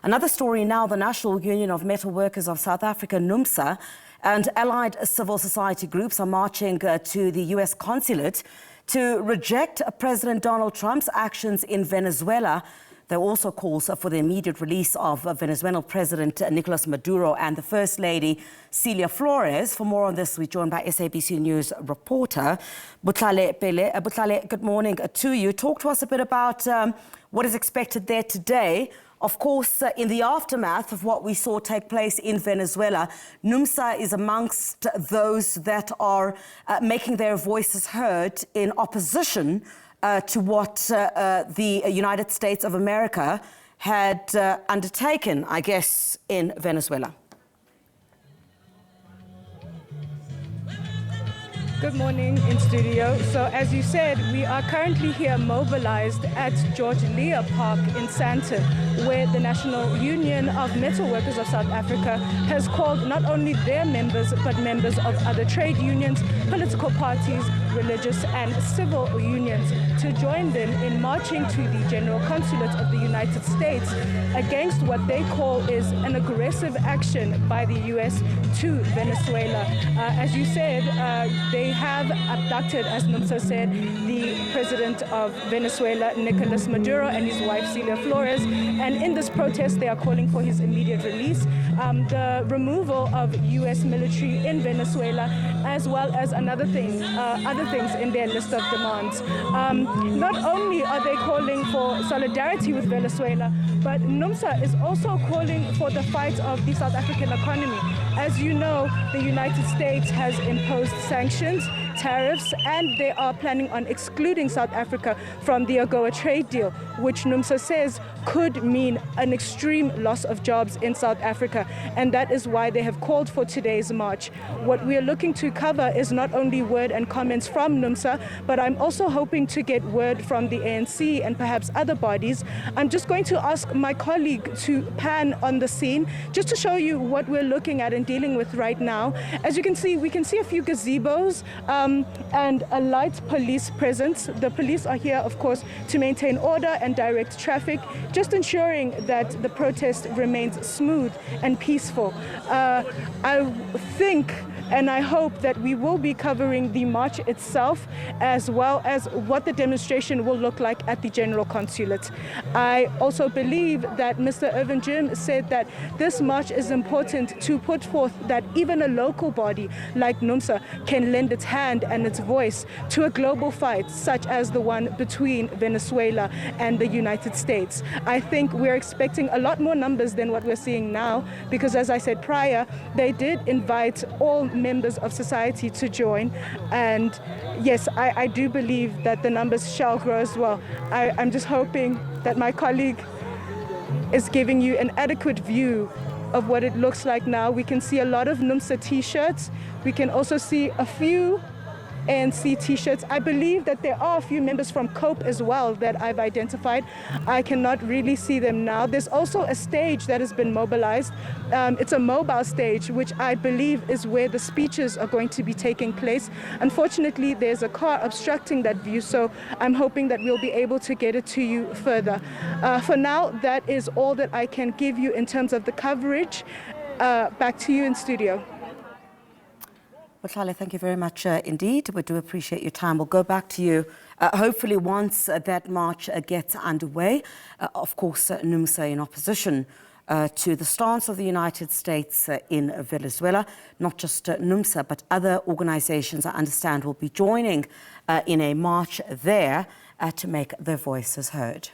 Another story now, the National Union of Metalworkers of South Africa, Numsa, and allied civil society groups are marching to the U.S. Consulate to reject President Donald Trump's actions in Venezuela. There also calls for the immediate release of Venezuelan President Nicolas Maduro and the First Lady, Cilia Flores. For more on this, we're joined by SABC News reporter Botlhale. Botlhale, good morning to you. Talk to us a bit about what is expected there today. Of course, in the aftermath of what we saw take place in Venezuela, Numsa is amongst those that are making their voices heard in opposition to what the United States of America had undertaken, I guess, in Venezuela. Good morning in studio. So as you said, we are currently here mobilized at George Leah Park in Sandton, where the National Union of Metalworkers of South Africa has called not only their members, but members of other trade unions, political parties, religious and civil unions to join them in marching to the General Consulate of the United States against what they call is an aggressive action by the U.S. to Venezuela. As you said, they have abducted, as Numsa said, the president of Venezuela, Nicolas Maduro, and his wife, Cilia Flores. And in this protest, they are calling for his immediate release, the removal of U.S. military in Venezuela, as well as other things in their list of demands. Not only are they calling for solidarity with Venezuela, but Numsa is also calling for the fight of the South African economy. As you know, the United States has imposed sanctions, tariffs, and they are planning on excluding South Africa from the AGOA trade deal, which Numsa says could mean an extreme loss of jobs in South Africa. And that is why they have called for today's march. What we are looking to cover is not only word and comments from Numsa, but I'm also hoping to get word from the ANC and perhaps other bodies. I'm just going to ask my colleague to pan on the scene just to show you what we're looking at and dealing with right now. As you can see, we can see a few gazebos and a light police presence. The police are here, of course, to maintain order and direct traffic, just ensuring that the protest remains smooth and peaceful. I think and I hope that we will be covering the march itself, as well as what the demonstration will look like at the General Consulate. I also believe that Mr. Irvin Jim said that this march is important to put forth that even a local body like Numsa can lend its hand and its voice to a global fight, such as the one between Venezuela and the United States. I think we're expecting a lot more numbers than what we're seeing now, because as I said prior, they did invite all members of society to join, and yes, I do believe that the numbers shall grow as well. I'm just hoping that my colleague is giving you an adequate view of what it looks like now. We can see a lot of Numsa t-shirts. We can also see a few ANC t-shirts. I believe that there are a few members from COPE as well that I've identified. I cannot really see them now. There's also a stage that has been mobilized. It's a mobile stage, which I believe is where the speeches are going to be taking place. Unfortunately, there's a car obstructing that view, so I'm hoping that we'll be able to get it to you further. For now, that is all that I can give you in terms of the coverage. Back to you in studio. Botlhale, thank you very much indeed. We do appreciate your time. We'll go back to you hopefully once that march gets underway. Of course, Numsa in opposition to the stance of the United States in Venezuela. Not just Numsa, but other organizations, I understand, will be joining in a march there to make their voices heard.